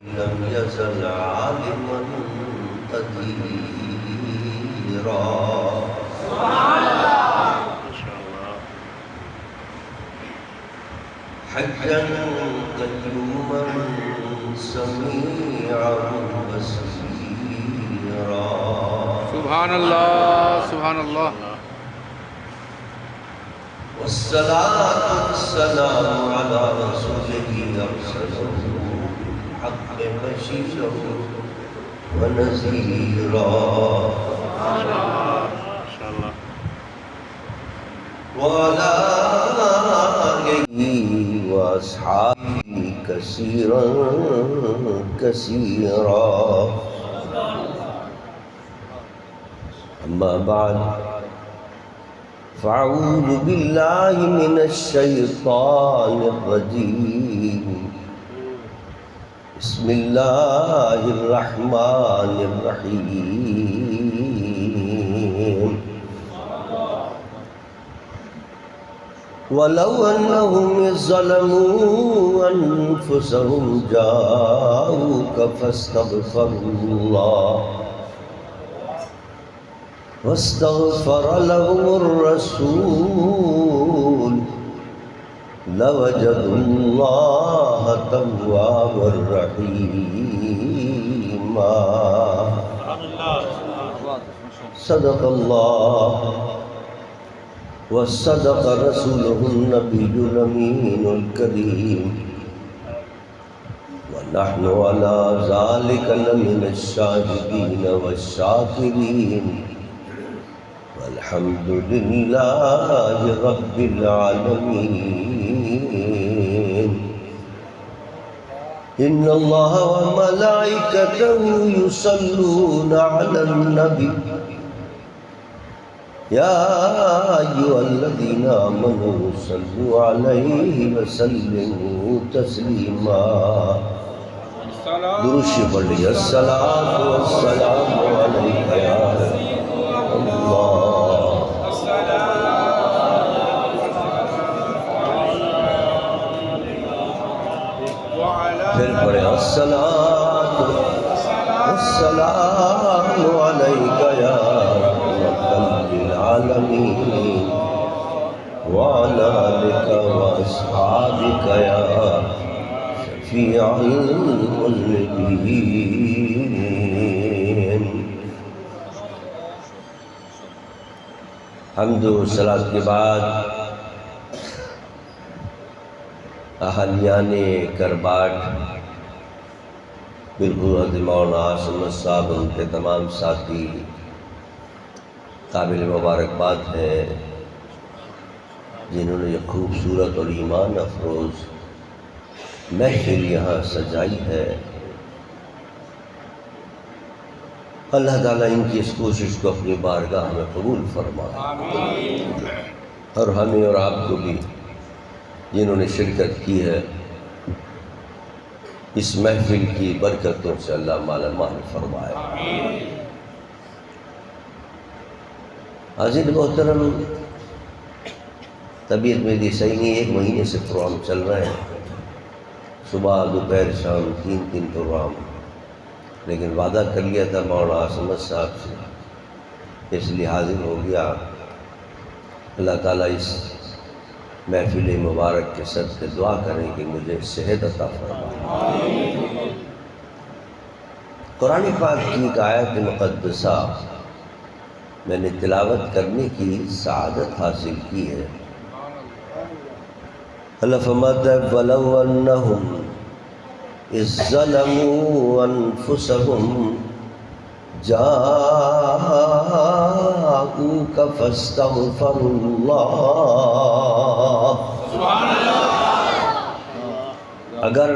لم يزل عالما قديرا حيا قيوما سميعا بصيرا سبحان اللہ سبحان اللہ. والصلاة والسلام على رسوله أرسله بالحق بشيرا ونذيرا وعلى آله وأصحابه كثيرا كثيرا. أما بعد فأعوذ بالله من الشيطان الرجيم. بسم الله الرحمن الرحيم. ولو أنهم ظلموا أنفسهم جاءوك فاستغفروا الله واستغفر لهم الرسول لوجدوا الله توابا رحيما. صدق الله وصدق رسوله النبي الأمين الكريم ونحن على ذلك لمن الشاهدين والشاكرين والحمد لله رب العالمين. إن الله وملائكته يصلون على النبي يا أيها الذين آمنوا صلوا عليه وسلموا تسليما. درود شریف پڑھ لیجیے. الصلاة والسلام عليك يا اللہ. پھر پڑھے الصلاة والسلام علیک یا رحمۃ للعالمین وعلی آلک واصحابک یا شفیع المذنبین. حمد و صلاۃ کے بعد اہلیان کرباٹ بالقوت مولانا سمت صاحب ان کے تمام ساتھی قابل مبارکباد ہیں جنہوں نے یہ خوبصورت اور ایمان افروز محفل یہاں سجائی ہے. اللہ تعالیٰ ان کی اس کوشش کو اپنی بارگاہ میں قبول فرمائے اور ہمیں اور آپ کو بھی جنہوں نے شرکت کی ہے اس محفل کی برکتوں سے اللہ مالا مال فرمائے. حاضر محترم، طبیعت میری صحیح نہیں، 1 مہینے سے پروگرام چل رہے ہیں، صبح دوپہر شام 3 پروگرام، لیکن وعدہ کر لیا تھا مولانا سمت صاحب سے، اس لیے حاضر ہو گیا. اللہ تعالیٰ اس محفل مبارک کے صدقے دعا کریں کہ مجھے صحت عطا فرمائے. قرآن پاک کی ایک آیت مقدسہ میں نے تلاوت کرنے کی سعادت حاصل کی ہے. اللہ فرماتا ہے وَلَوْ أَنَّهُمْ إِذ ظَّلَمُوا أَنفُسَهُمْ جَاءُوكَ فَاسْتَغْفَرُوا اللَّهَ. اگر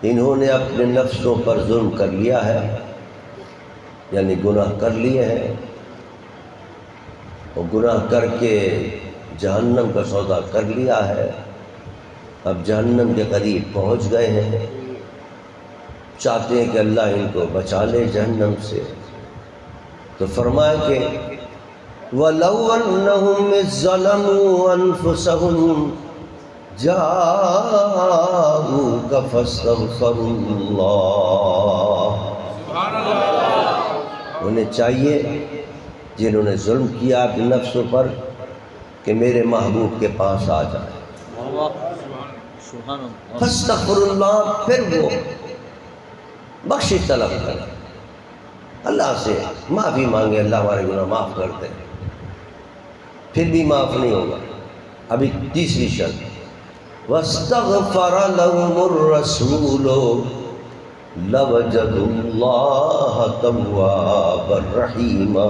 انہوں نے اپنے نفسوں پر ظلم کر لیا ہے، یعنی گناہ کر لیے ہیں اور گناہ کر کے جہنم کا سودا کر لیا ہے، اب جہنم کے قریب پہنچ گئے ہیں، چاہتے ہیں کہ اللہ ان کو بچا لے جہنم سے، تو فرمایا کہ وَلَوْ أَنَّهُمْ إِذْ ظَلَمُوا أَنفُسَهُمْ جاءوک فاستغفروا اللہ. انہیں چاہیے جنہوں نے ظلم کیا اپنے نفسوں پر کہ میرے محبوب کے پاس آ جائیں. فاستغفر اللہ، پھر وہ بخشش طلب کریں، اللہ سے معافی مانگے، اللہ ہمارے گناہ معاف کر دے. پھر بھی معاف نہیں ہوگا. ابھی تیسری شرط، واستغفر لهم الرسول لوجدوا اللہ توابا رحیما.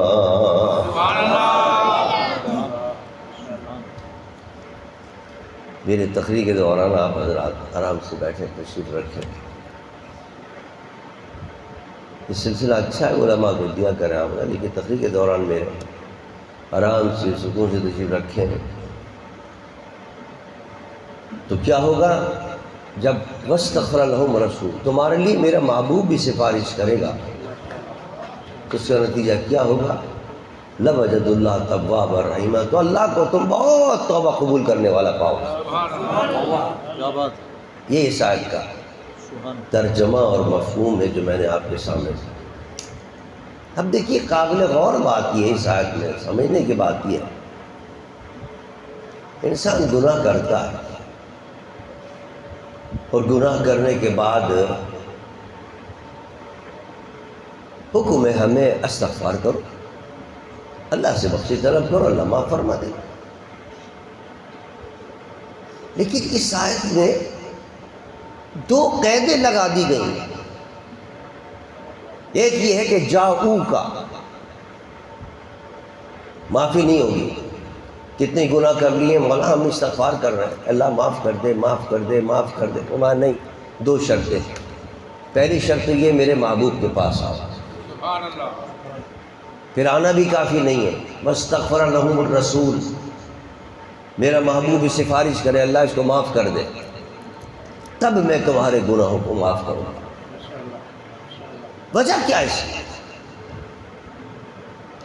میرے تقریر کے دوران آپ حضرات آرام سے بیٹھے تشریف رکھیں. یہ سلسلہ اچھا ہے، علماء کو دیا کریں آپ، لیکن تقریر کے دوران میرے آرام سے سکون سے تشریف رکھیں. تو کیا ہوگا جب واستغفر لهم رسول، تمہارے لیے میرا محبوب بھی سفارش کرے گا، تو اس کا نتیجہ کیا ہوگا؟ لوجد اللہ توابا رحیما، تو اللہ کو تم بہت توبہ قبول کرنے والا پاؤ. یہ اس آیت کا ترجمہ اور مفہوم ہے جو میں نے آپ کے سامنے. اب دیکھیے قابل غور بات یہ اس آیت میں سمجھنے کی بات یہ ہے، انسان گناہ کرتا ہے اور گناہ کرنے کے بعد حکم ہے ہمیں استغفار کرو، اللہ سے بخشش طلب کرو، اللہ معاف فرما دے. لیکن اس آیت میں دو قیدیں لگا دی گئی. ایک یہ ہے کہ جاؤ کا معافی نہیں ہوگی. کتنے گناہ کر لیے مولا ہم استغفار کر رہے ہیں، اللہ معاف کر دے معاف کر دے معاف کر دے. وہاں نہیں، دو شرطیں. پہلی شرط یہ میرے محبوب کے پاس آؤ. پھر آنا بھی کافی نہیں ہے، واستغفر لهم الرسول، میرا محبوب سفارش کرے اللہ اس کو معاف کر دے، تب میں تمہارے گناہوں کو معاف کروں گا. وجہ کیا ہے اس کی؟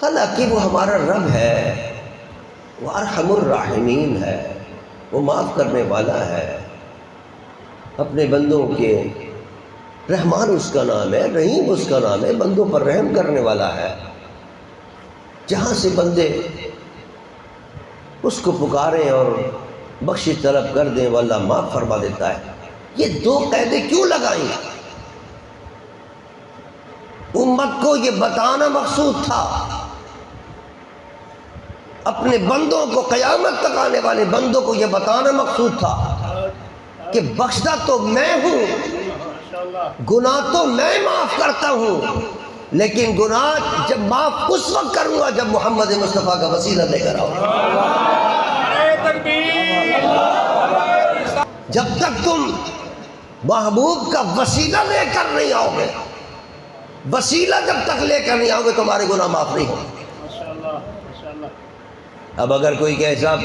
حالانکہ وہ ہمارا رب ہے، وہ ارحم الراحمین ہے، وہ معاف کرنے والا ہے. اپنے بندوں کے رحمان اس کا نام ہے، رحیم اس کا نام ہے، بندوں پر رحم کرنے والا ہے. جہاں سے بندے اس کو پکاریں اور بخشش طلب کر دیں وہ اللہ معاف فرما دیتا ہے. یہ دو قیدیں کیوں لگائیں؟ امت کو یہ بتانا مقصود تھا، اپنے بندوں کو، قیامت تک آنے والے بندوں کو یہ بتانا مقصود تھا کہ بخشتا تو میں ہوں، گناہ تو میں معاف کرتا ہوں، لیکن گناہ جب معاف اس وقت کروں گا جب محمد مصطفیٰ کا وسیلہ لے کر آؤں. جب تک تم محبوب کا وسیلہ لے کر نہیں آؤ گے، وسیلہ جب تک لے کر نہیں آؤ گے تمہارے گناہ معاف نہیں ہوں. اب اگر کوئی کہے صاحب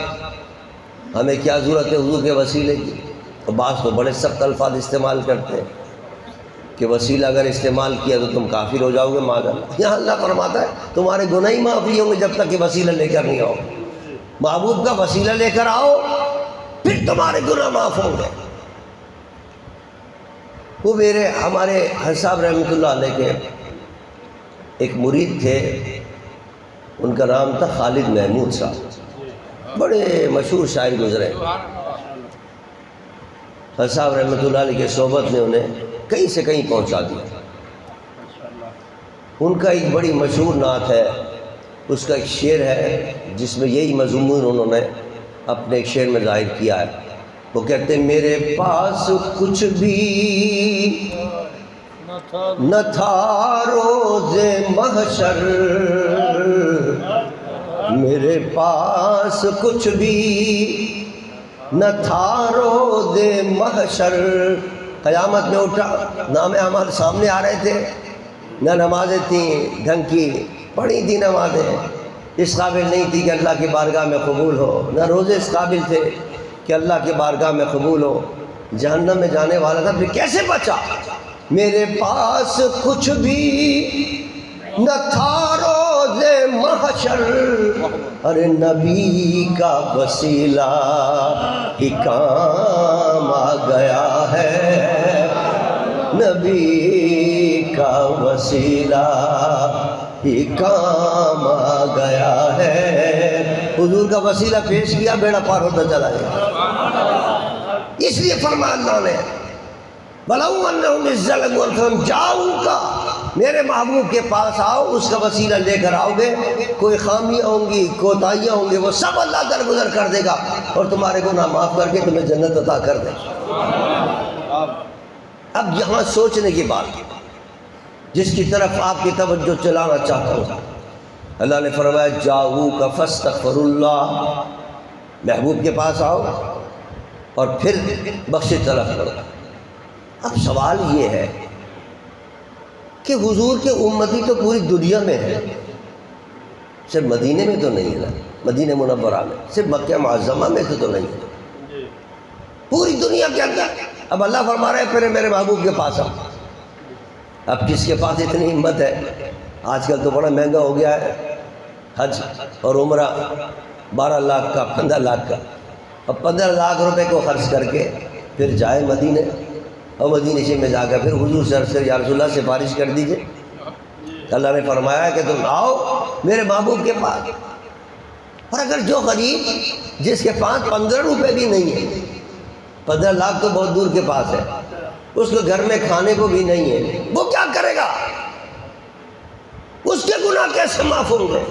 ہمیں کیا ضرورت ہے حضور کے وسیلے کی، تو بعض تو بڑے سخت الفاظ استعمال کرتے ہیں کہ وسیلہ اگر استعمال کیا تو تم کافر ہو جاؤ گے معاذ اللہ. یہاں اللہ فرماتا ہے تمہارے گناہ ہی معاف نہیں ہوں گے جب تک کہ وسیلہ لے کر نہیں آؤ. محبوب کا وسیلہ لے کر آؤ پھر تمہارے گناہ معاف ہوں گے. وہ ہمارے حضرت صاحب رحمۃ اللہ علیہ کے ایک مرید تھے، ان کا نام تھا خالد محمود صاحب، بڑے مشہور شاعر گزرے. حضرت صاحب رحمۃ اللہ علیہ کے صحبت نے انہیں کہیں سے کہیں پہنچا دیا. ان کا ایک بڑی مشہور نعت ہے، اس کا ایک شعر ہے جس میں یہی مضمون انہوں نے اپنے ایک شعر میں ظاہر کیا ہے. وہ کہتے ہیں میرے پاس کچھ بھی نہ تھا روز محشر، میرے پاس کچھ بھی نہ تھا روز محشر. قیامت میں اٹھا، نام اعمال سامنے آ رہے تھے، نہ نمازیں تھیں ڈھنگ کی، پڑھی تھی نمازیں، اس قابل نہیں تھی کہ اللہ کی بارگاہ میں قبول ہو، نہ روزے اس قابل تھے کہ اللہ کی بارگاہ میں قبول ہو. جہنم میں جانے والا تھا، پھر کیسے بچا؟ میرے پاس کچھ بھی نہ تھا روز روز محشر ارے نبی کا وسیلہ ہی کام آ گیا ہے، نبی کا وسیلہ ہی کام آ گیا ہے۔ حضور کا وسیلہ پیش کیا، بیڑا پار ہوتا چلا گیا۔ اس لیے فرمایا اللہ نے بَلَوْ أَنَّهُمْ إِذْ ظَلَمُوا أَنفُسَهُمْ جَاءُوكَ، میرے محبوب کے پاس آؤ، اس کا وسیلہ لے کر آؤ گے، کوئی خامیاں ہوں گی، کوتاہیاں ہوں گی، وہ سب اللہ درگزر کر دے گا اور تمہارے گناہ معاف کر کے تمہیں جنت عطا کر دے گا۔ اب یہاں سوچنے کی بات جس کی طرف آپ کی توجہ چلانا چاہتا ہوں، اللہ نے فرمایا جاؤوک فاستغفر اللہ، محبوب کے پاس آؤ اور پھر بخشش طلب کرو۔ اب سوال یہ ہے کہ حضور کے امتی تو پوری دنیا میں ہے، صرف مدینے میں تو نہیں ہے، مدینہ منورہ میں، صرف مکہ معظمہ میں تو نہیں ہے، پوری دنیا کے اندر۔ اب اللہ فرما رہے ہیں پھر میرے محبوب کے پاس آؤ۔ اب کس کے پاس اتنی ہمت ہے؟ آج کل تو بڑا مہنگا ہو گیا ہے حج اور عمرہ، 12 لاکھ کا، 15 لاکھ کا۔ اب 15 لاکھ روپے کو خرچ کر کے پھر جائے مدینے، اور مدینے سے میں جا کر پھر حضور سے عرض کر یا رسول اللہ سفارش کر دیجئے۔ اللہ نے فرمایا کہ تم آؤ میرے محبوب کے پاس، اور اگر جو غریب جس کے پاس 15 روپے بھی نہیں ہے، 15 لاکھ تو بہت دور کے پاس ہے، اس کو گھر میں کھانے کو بھی نہیں ہے، وہ کیا کرے گا؟ اس کے گناہ کیسے معاف ہوں گے؟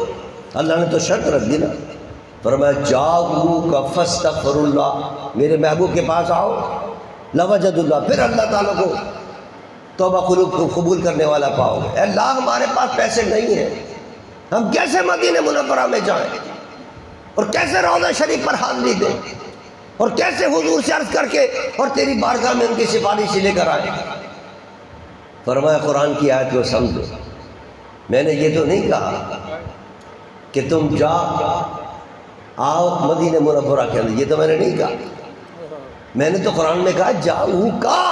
اللہ نے تو شرط رکھ دی نا، فرمایا جاؤوک فاستغفر اللہ، میرے محبوب کے پاس آؤ، لوجد اللہ، پھر اللہ تعالیٰ کو توبہ قلوب کو قبول کرنے والا پاؤ گے۔ اے اللہ ہمارے پاس پیسے نہیں ہیں، ہم کیسے مدینہ منورہ میں جائیں، اور کیسے روضہ شریف پر حاضری دیں، اور کیسے حضور سے عرض کر کے اور تیری بارگاہ میں ان کی سفارش لے کر آئیں۔ فرمایا قرآن کی آیت کو سمجھو، میں نے یہ تو نہیں کہا کہ تم آؤ مدینہ منورہ کے اندر، یہ تو میں نے نہیں کہا، میں نے تو قرآن میں کہا جاؤ کا،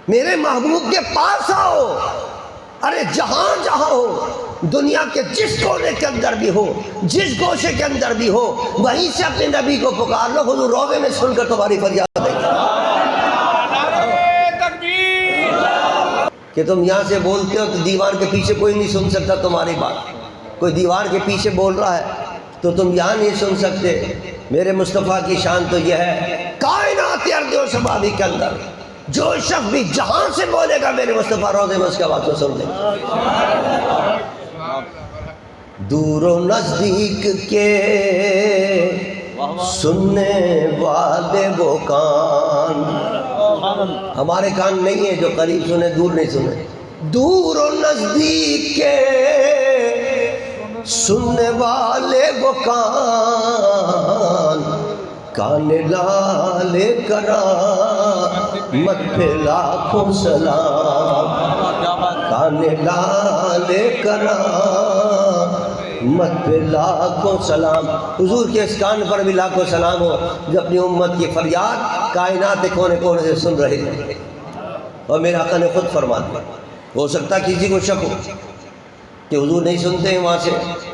میرے محبوب کے پاس آؤ۔ ارے جہاں جہاں ہو، دنیا کے جس کونے کے اندر بھی ہو، جس گوشے کے اندر بھی ہو، وہیں سے اپنے نبی کو پکار لو، حضور روضے میں سن کر تمہاری فریاد دے گا۔ کہ تم یہاں سے بولتے ہو تو دیوار کے پیچھے کوئی نہیں سن سکتا تمہاری بات، کوئی دیوار کے پیچھے بول رہا ہے تو تم یہاں نہیں سن سکتے۔ میرے مصطفیٰ کی شان تو یہ ہے، کائنات ارض و سما کے اندر جو شخص بھی جہاں سے بولے گا میرے مصطفیٰ روضے میں اس کی آواز کو سن لے گا۔ دور و نزدیک کے سننے والے وہ کان، ہمارے کان نہیں ہیں جو قریب سنے دور نہیں سنے، دور و نزدیک کے سننے والے وہ کان، کان لالے کرامت پہ لاکھوں سلام، کان لالے کرامت پہ لاکھوں سلام۔ حضور کے اس کان پر بھی لاکھوں سلام ہو جو اپنی امت کی فریاد کائنات کے کونے کونے سے سن رہے ہیں۔ اور میرے آقا نے خود فرما دیا، ہو سکتا کسی کو شک ہو کہ حضور نہیں سنتے ہیں وہاں سے،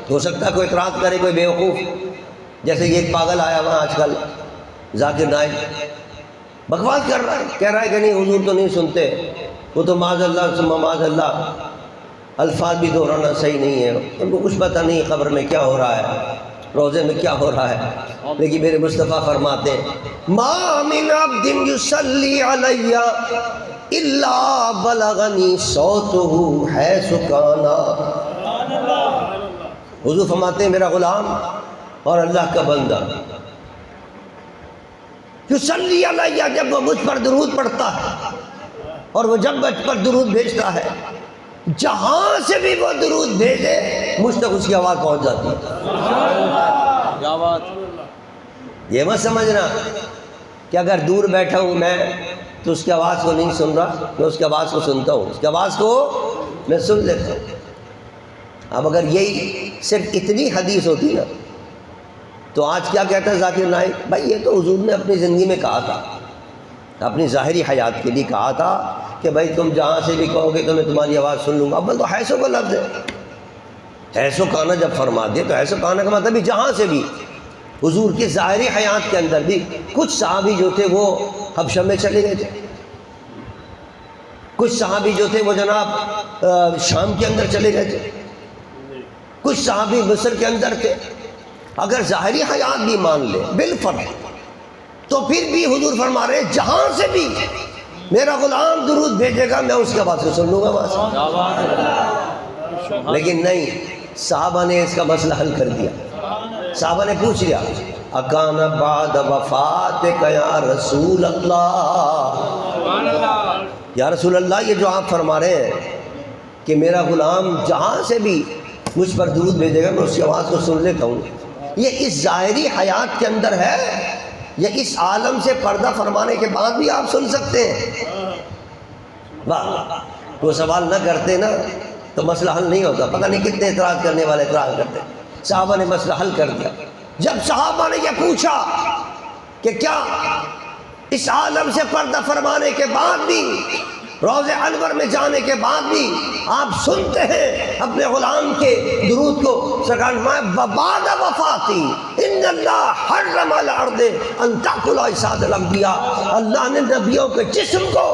ہو سکتا کوئی اعتراض کرے، کوئی بیوقوف، جیسے یہ ایک پاگل آیا وہاں آج کل ذاکر نائک بکواس کر رہا ہے، کہہ رہا ہے کہ نہیں حضور تو نہیں سنتے، وہ تو معاذ اللہ ثم معاذ اللہ، الفاظ بھی دہرانا صحیح نہیں ہے، ان کو کچھ پتہ نہیں قبر میں کیا ہو رہا ہے، روزے میں کیا ہو رہا ہے۔ لیکن میرے مصطفیٰ فرماتے ہیں ما من عبد یصلی علی الا بلغنی صوتہ حیث کانا۔ حضور فرماتے ہیں میرا غلام اور اللہ کا بندہ یصلی علیہ، جب وہ مجھ پر درود پڑھتا ہے اور وہ جب مجھ پر درود بھیجتا ہے، جہاں سے بھی وہ درود بھیجے مجھ تک اس کی آواز پہنچ جاتی ہے۔ یہ مت سمجھنا کہ اگر دور بیٹھا ہوں میں تو اس کی آواز کو نہیں سن رہا، میں اس کی آواز کو سنتا ہوں، اس کی آواز کو میں سن لیتا ہوں۔ اب اگر یہی صرف اتنی حدیث ہوتی نا تو آج کیا کہتا ہے ذاکر نائک؟ بھائی یہ تو حضور نے اپنی زندگی میں کہا تھا، اپنی ظاہری حیات کے لیے کہا تھا کہ بھائی تم جہاں سے بھی کہو گے تو میں تمہاری آواز سن لوں گا۔ اب تو حیثوں کا لفظ ہے، حیث و کانا جب فرما دے تو حیث و کانا کا مطلب بھی جہاں سے بھی. حضور کی ظاہری حیات کے اندر بھی کچھ صحابی جو تھے وہ حبشہ میں چلے گئے تھے، کچھ صحابی جو تھے وہ جناب شام کے اندر چلے گئے تھے، کچھ صحابی مصر کے اندر تھے. اگر ظاہری حیات بھی مان لے بالفرض تو پھر بھی حضور فرما رہے ہیں جہاں سے بھی میرا غلام درود بھیجے گا میں اس کے بعد سے سن لوں گا وہاں سے. لیکن نہیں، صحابہ نے اس کا مسئلہ حل کر دیا. صحابہ نے پوچھ لیا اکان بعد وفاتک یا رسول اللہ، یا رسول اللہ یہ جو آپ فرما رہے ہیں کہ میرا غلام جہاں سے بھی مجھ پر درود بھیجے گا میں اس کی آواز کو سن لیتا ہوں، یہ اس ظاہری حیات کے اندر ہے یا اس عالم سے پردہ فرمانے کے بعد بھی آپ سن سکتے ہیں؟ واہ، وہ سوال نہ کرتے نا تو مسئلہ حل نہیں ہوتا. پتہ نہیں کتنے اعتراض کرنے والے اعتراض کرتے. صحابہ نے مسئلہ حل کر دیا. جب صحابہ نے یہ پوچھا کہ کیا اس عالم سے پردہ فرمانے کے بعد بھی، روضہ انور میں جانے کے بعد بھی آپ سنتے ہیں اپنے غلام کے درود کو؟ سرکار فرمایا وبعد وفاتی ان اللہ حرم علی الارض ان تاکل اجساد الانبیاء، اللہ نے نبیوں کے جسم کو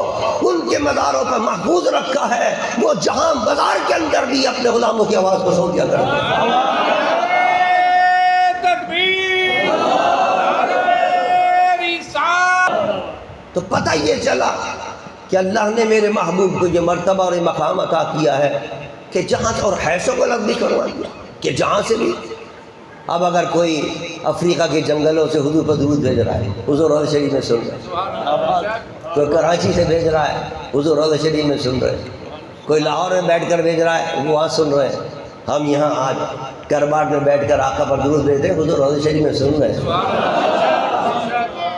ان کے مزاروں پر محفوظ رکھا ہے، وہ جہاں مزار کے اندر بھی اپنے غلاموں کی آواز کو سن دیا کرتے ہیں. تو پتہ یہ چلا کہ اللہ نے میرے محبوب کو یہ مرتبہ اور یہ مقام عطا کیا ہے کہ جہاں سے، اور حیثوں کو لفظ بھی کروا دیا کہ جہاں سے بھی. اب اگر کوئی افریقہ کے جنگلوں سے حضور پر درود بھیج رہا ہے، حضور روضہ شریف میں سن رہے ہیں. کوئی کراچی سے بھیج رہا ہے، حضور روضہ شریف میں سن رہے ہیں. کوئی لاہور میں بیٹھ کر بھیج رہا ہے، وہ وہاں سن رہے ہیں. ہم یہاں آج کرباٹ میں بیٹھ کر آقا پر درود بھیجتے ہیں، حضور روضہ شریف میں سن رہے ہیں.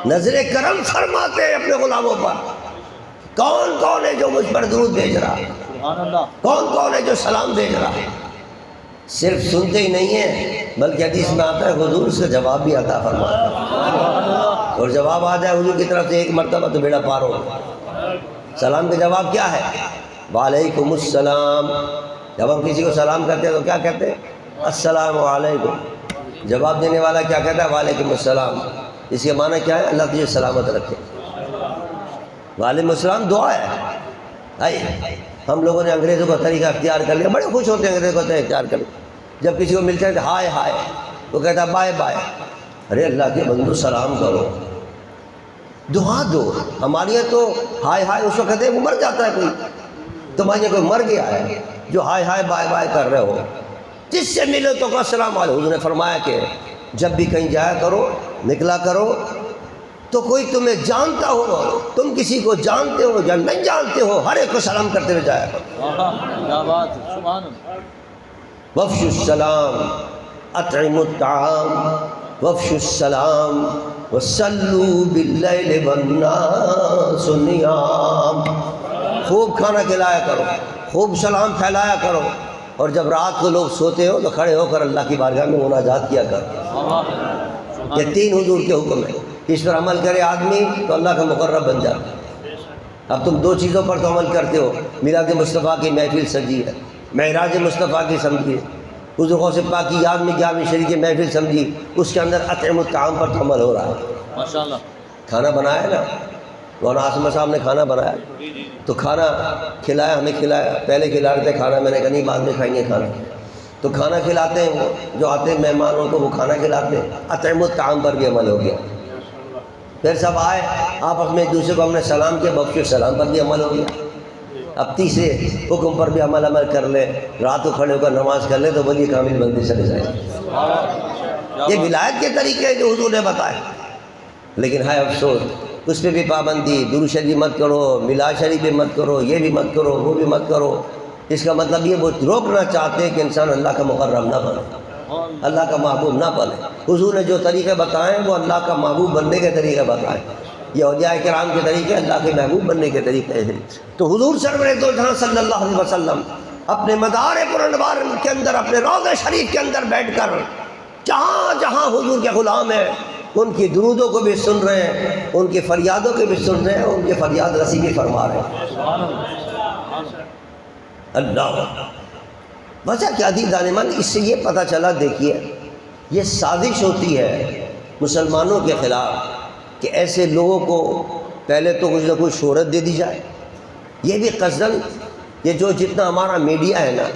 نظر کرم فرماتے ہیں اپنے غلاموں پر. کون کون ہے جو مجھ پر درود بھیج رہا ہے؟ کون کون ہے جو سلام بھیج رہا ہے؟ صرف سنتے ہی نہیں ہیں بلکہ حدیث میں آتا ہے حضور اس کا جواب بھی عطا فرماتا ہے. اور جواب آ جائے حضور کی طرف سے ایک مرتبہ تو بیڑا پار ہو. سلام کا جواب کیا ہے؟ وعلیکم السلام. جب ہم کسی کو سلام کرتے ہیں تو کیا کہتے ہیں؟ السلام علیکم. جواب دینے والا کیا کہتا ہے؟ وعلیکم السلام. اس کے معنی کیا ہے؟ اللہ تجھے سلامت رکھے. وعلیکم السلام دعا ہے. ہم لوگوں نے انگریزوں کا طریقہ اختیار کر لیا، بڑے خوش ہوتے ہیں انگریزوں کا طریقہ اختیار کر لیا. جب کسی کو ملتے ہیں ہائے ہائے، وہ کہتا ہے بائے بائے. ارے اللہ کے بندو سلام کرو، دعا دو. ہمارے یہاں تو ہائے ہائے اس وقت ہے وہ مر جاتا ہے کوئی. تمہارے یہاں کوئی مر گیا ہے جو ہائے ہائے بائے بائے کر رہے ہو؟ جس سے ملے تو السلام علیکم. حضور نے فرمایا کہ جب بھی کہیں جایا کرو، نکلا کرو تو کوئی تمہیں جانتا ہو، تم کسی کو جانتے ہو یا نہیں جانتے ہو، ہر ایک کو سلام کرتے ہوئے جایا کرو. وفشوا السلام اطعموا الطعام وفشوا السلام وصلوا باللیل والناس نیام. خوب کھانا کھلایا کرو، خوب سلام پھیلایا کرو، اور جب رات کو لوگ سوتے ہو تو کھڑے ہو کر اللہ کی بارگاہ میں مناجات کیا کرو. یہ تین حضور کے حکم ہیں. اس پر عمل کرے آدمی تو اللہ کا مقرب بن جاتا ہے. اب تم دو چیزوں پر تو عمل کرتے ہو. میلاد مصطفیٰ کی محفل سجی ہے، معراج مصطفیٰ کی سمجھی، حضور غوث پاک کی یاد میں 11ویں شریف کی محفل سمجھی، اس کے اندر اطعموا الطعام پر تو عمل ہو رہا ہے. ماشاءاللہ کھانا بنایا نا، مولانا عاصم صاحب نے کھانا بنایا تو کھانا کھلایا، ہمیں کھلایا. پہلے کھلا رہے تھے کھانا، میں نے کہا نہیں بعد میں کھائیں گے کھانا. تو کھانا کھلاتے ہیں، وہ جو آتے ہیں مہمانوں کو وہ کھانا کھلاتے ہیں. اطعموا الطعام پر بھی عمل ہو گیا. پھر سب آئے آپس میں ایک دوسرے کو ہم نے سلام کیا، بخش السلام پر بھی عمل ہو گیا. اب تیسرے حکم پر بھی عمل کر لیں، رات کو کھڑے ہو کر نماز کر لیں تو ولی کامل بندی چلے جائیں. یہ ولایت کے طریقے ہیں جو حضور نے بتائے. لیکن ہے افسوس اس پہ بھی پابندی. درود شریف مت کرو، میلاد شریف بھی مت کرو، یہ بھی مت کرو، وہ بھی مت کرو. اس کا مطلب یہ وہ روکنا چاہتے ہیں کہ انسان اللہ کا مقرب نہ بنے، اللہ کا محبوب نہ بنے. حضور نے جو طریقے بتائے وہ اللہ کا محبوب بننے کے طریقے بتائے. یہ اولیاء کرام کے طریقے اللہ کے محبوب بننے کے طریقے ہیں. تو حضور سرور دو جہاں صلی اللہ علیہ وسلم اپنے مدار پرانوار کے اندر، اپنے روضہ شریف کے اندر بیٹھ کر جہاں جہاں حضور کے غلام ہیں ان کی درودوں کو بھی سن رہے ہیں، ان کی فریادوں کو بھی سن رہے ہیں، ان کی فریاد رسی بھی فرما رہے ہیں. اللہ وجہ کیا تھی دانمان؟ اس سے یہ پتہ چلا، دیکھیے یہ سازش ہوتی ہے مسلمانوں کے خلاف کہ ایسے لوگوں کو پہلے تو کچھ نہ کچھ شہرت دے دی جائے. یہ بھی قصداً، یہ جو جتنا ہمارا میڈیا ہے نا،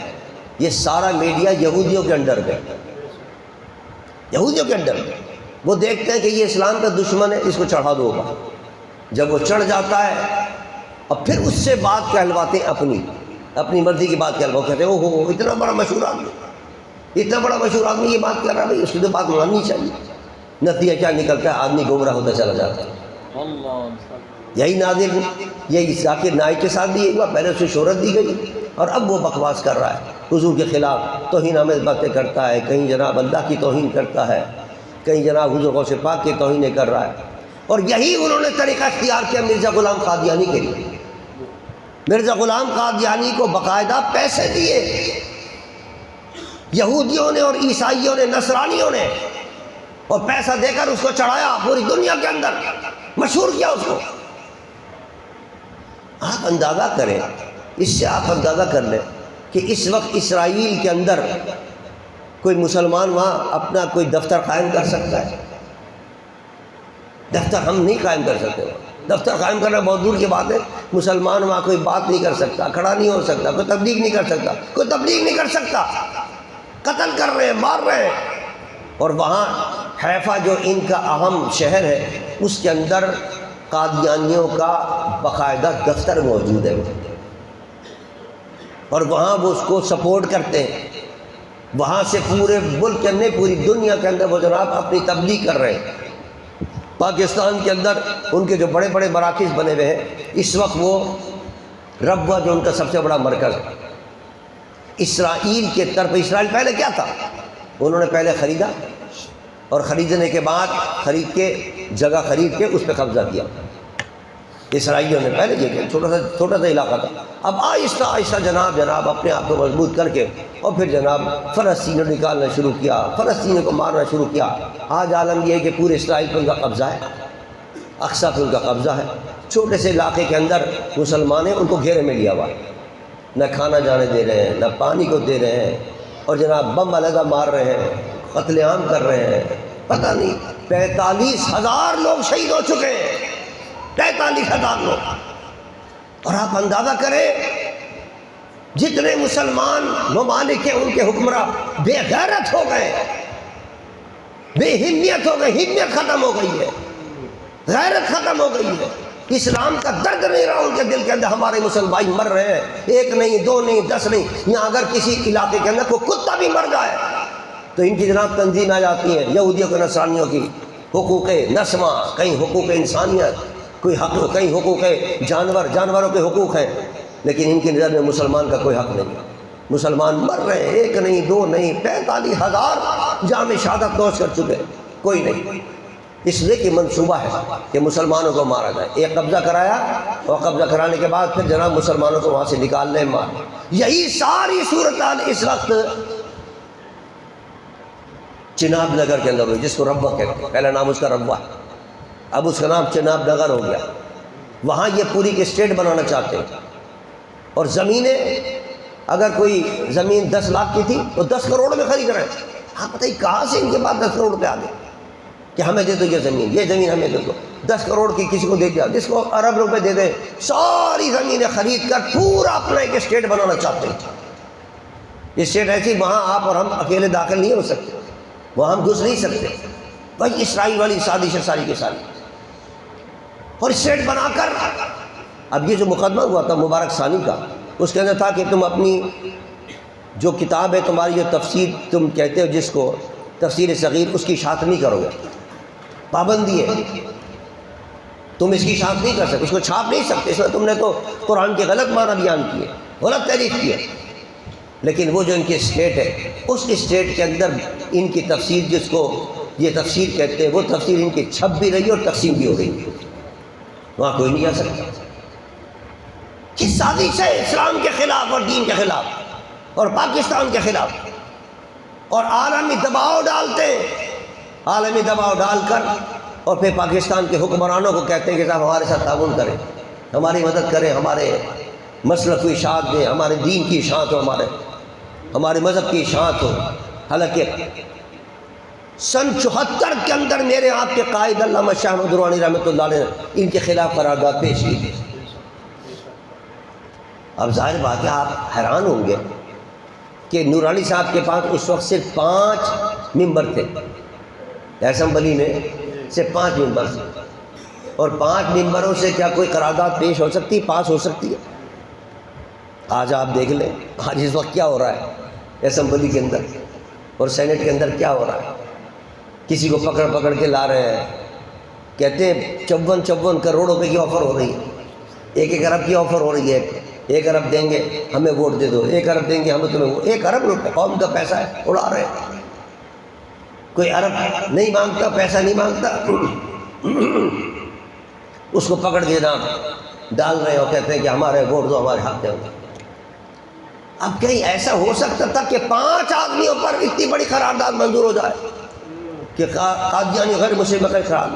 یہ سارا میڈیا یہودیوں کے انڈر میں، یہودیوں کے انڈر میں. وہ دیکھتے ہیں کہ یہ اسلام کا دشمن ہے، اس کو چڑھا دو گا. جب وہ چڑھ جاتا ہے اور پھر اس سے بات کہلواتے ہیں، اپنی مرضی کی بات کہلواتے ہیں. کہتے ہیں او ہو اتنا بڑا مشہور آدمی، اتنا بڑا مشہور آدمی یہ بات کر رہا ہے، بھائی اس کی تو بات ماننی چاہیے. نتیجہ کیا نکلتا ہے؟ آدمی گمراہ ہوتا چلا جاتا ہے. یہی نادر، یہی ذاکر نائک کے ساتھ بھی یہ ہوا. پہلے اسے شہرت دی گئی اور اب وہ بکواس کر رہا ہے حضور کے خلاف، توہین آمیز باتیں کرتا ہے. کہیں جناب اللہ کی توہین کرتا ہے، کہیں جناب حضور غوث پاک کی توہین کر رہا ہے. اور یہی انہوں نے طریقہ اختیار کیا مرزا غلام قادیانی کے لیے. مرزا غلام قادیانی کو باقاعدہ پیسے دیے یہودیوں نے اور عیسائیوں نے، نصرانیوں نے، اور پیسہ دے کر اس کو چڑھایا پوری دنیا کے اندر، مشہور کیا اس کو. آپ اندازہ کریں، اس سے آپ اندازہ کر لیں کہ اس وقت اسرائیل کے اندر کوئی مسلمان وہاں اپنا کوئی دفتر قائم کر سکتا ہے؟ دفتر ہم نہیں قائم کر سکتے. دفتر قائم کرنا بہت دور کی بات ہے. مسلمان وہاں کوئی بات نہیں کر سکتا، کھڑا نہیں ہو سکتا، کوئی تبلیغ نہیں کر سکتا، کوئی تبلیغ نہیں کر سکتا. قتل کر رہے ہیں، مار رہے ہیں. اور وہاں حیفا جو ان کا اہم شہر ہے، اس کے اندر قادیانیوں کا باقاعدہ دفتر موجود ہے، اور وہاں وہ اس کو سپورٹ کرتے ہیں. وہاں سے پورے ملک کے اندر، پوری دنیا کے اندر وہ جناب اپنی تبلیغ کر رہے ہیں. پاکستان کے اندر ان کے جو بڑے بڑے مراکز بنے ہوئے ہیں اس وقت، وہ ربوہ جو ان کا سب سے بڑا مرکز ہے، اسرائیل کے طرف. اسرائیل پہلے کیا تھا؟ انہوں نے پہلے خریدا، اور خریدنے کے بعد خرید کے جگہ خرید کے اس پہ قبضہ کیا. اسرائیلیوں نے پہلے یہ کیا، چھوٹا سا علاقہ تھا. اب آہستہ آہستہ جناب اپنے آپ کو مضبوط کر کے، اور پھر جناب فلسطین نکالنا شروع کیا، فلسطینیوں کو مارنا شروع کیا. آج عالم یہ ہے کہ پورے اسرائیل پہ ان کا قبضہ ہے، اقصیٰ پہ ان کا قبضہ ہے. چھوٹے سے علاقے کے اندر مسلمان ہیں، ان کو گھیرے میں لیا ہوا ہے، نہ کھانا جانے دے رہے ہیں، نہ پانی کو دے رہے ہیں، اور جناب بم علیحدہ مار رہے ہیں، قتل عام کر رہے ہیں. پتہ نہیں 45,000 لوگ شہید ہو چکے ہیں، 45,000 لوگ. اور آپ اندازہ کریں جتنے مسلمان ممالک ہیں ان کے حکمراں بے غیرت ہو گئے، بے ہمیت ہو گئے. ہمیت ختم ہو گئی ہے، غیرت ختم ہو گئی ہے. اسلام کا درد نہیں رہا ان کے دل کے اندر. ہمارے مسلمان بھائی مر رہے ہیں، 1 نہیں 2 نہیں 10 نہیں. یہاں اگر کسی علاقے کے اندر کوئی کتا بھی مر جائے تو ان کی جناب تنظیم آ جاتی ہیں، یہودیوں کے نصرانیوں کی. حقوق نسمہ، کہیں حقوق انسانیت، کوئی حق، کہیں حقوق جانوروں کے حقوق ہیں. لیکن ان کی نظر میں مسلمان کا کوئی حق نہیں. مسلمان مر رہے ہیں، 1 نہیں 2 نہیں، 45,000 جام شہادت نوش کر چکے، کوئی نہیں. اس لیے کہ منصوبہ ہے کہ مسلمانوں کو مارا جائے. ایک قبضہ کرایا، اور قبضہ کرانے کے بعد پھر جناب مسلمانوں کو وہاں سے نکال لیں، مار. یہی ساری صورتحال اس وقت چناب نگر کے اندر ہوئی، جس کو ربوہ کہتے ہیں. پہلا نام اس کا ربوہ ہے، اب اس کا نام چناب نگر ہو گیا. وہاں یہ پوری کی اسٹیٹ بنانا چاہتے ہیں. اور زمینیں، اگر کوئی زمین 10 لاکھ کی تھی تو 10 کروڑ میں خرید رہے ہیں. آپ بتائیے کہاں سے ان کے پاس 10 کروڑ روپے آ گئے کہ ہمیں دے دو یہ زمین ہمیں دے دو. 10 کروڑ کی کسی کو دے دیا، جس کو ارب روپے دے دیں. ساری زمینیں خرید کر پورا اپنا ایک اسٹیٹ بنانا چاہتے ہیں. اسٹیٹ ایسی وہاں آپ اور ہم اکیلے داخل نہیں ہو سکتے، وہاں ہم گھس نہیں سکتے. بھائی اسرائیل والی سازش ہے ساری کی ساری. اور اسٹیٹ بنا کر، اب یہ جو مقدمہ ہوا تھا مبارک ثانی کا، اس کے اندر تھا کہ تم اپنی جو کتاب ہے تمہاری، جو تفسیر تم کہتے ہو جس کو تفسیر صغیر، اس کی اشاعت نہیں کرو گے. پابندی ہے، تم اس کی اشاعت نہیں کر سکتے، اس کو چھاپ نہیں سکتے. اس میں تم نے تو قرآن کے غلط معنی بیان کیے، غلط تحریف کیے. لیکن وہ جو ان کی اسٹیٹ ہے، اس اسٹیٹ کے اندر ان کی تفسیر، جس کو یہ تفسیر کہتے ہیں، وہ تفسیر ان کی چھپ بھی رہی اور تقسیم بھی ہو رہی. وہاں کوئی نہیں جا سکتا. کس سازش ہے اسلام کے خلاف اور دین کے خلاف اور پاکستان کے خلاف. اور عالمی دباؤ ڈالتے ہیں، عالمی دباؤ ڈال کر، اور پھر پاکستان کے حکمرانوں کو کہتے ہیں کہ صاحب ہمارے ساتھ تعاون کریں، ہماری مدد کریں، ہمارے مسلک کو اشاعت دیں، ہمارے دین کی اشاعت ہو. ہمارے ہمارے مذہب کی اشاعت ہو. حالانکہ سن 74 کے اندر میرے آپ کے قائد علامہ شاہ احمد درانی رحمۃ اللہ علیہ نے ان کے خلاف قرارداد پیش کی تھی. اب ظاہر بات ہے آپ حیران ہوں گے کہ نورانی صاحب کے پاس اس وقت صرف 5 ممبر تھے اسمبلی میں، صرف 5 ممبر تھے، اور 5 ممبروں سے کیا کوئی قرارداد پیش ہو سکتی، پاس ہو سکتی ہے؟ آج آپ دیکھ لیں آج اس وقت کیا ہو رہا ہے اسمبلی کے اندر اور سینٹ کے اندر کیا ہو رہا ہے. کسی کو پکڑ پکڑ کے لا رہے ہیں، کہتے ہیں 54 کروڑ روپے کی آفر ہو رہی ہے، 1 ارب کی آفر ہو رہی ہے. 1 ارب دیں گے ہمیں ووٹ دے دو، 1 ارب دیں گے ہمیں تمہیں ووٹ. 1 ارب روپے قوم کا پیسہ ہے، اڑا رہے ہیں. کوئی ارب نہیں مانگتا، پیسہ نہیں مانگتا، اس کو پکڑ کے جناب ڈال رہے ہیں اور کہتے ہیں کہ ہمارے ووٹ دو، ہمارے حق دیں. اب کہیں ایسا ہو سکتا تھا کہ 5 آدمیوں پر اتنی بڑی قرارداد منظور ہو جائے کہ قادیانی غیر مسلم کا اقرار؟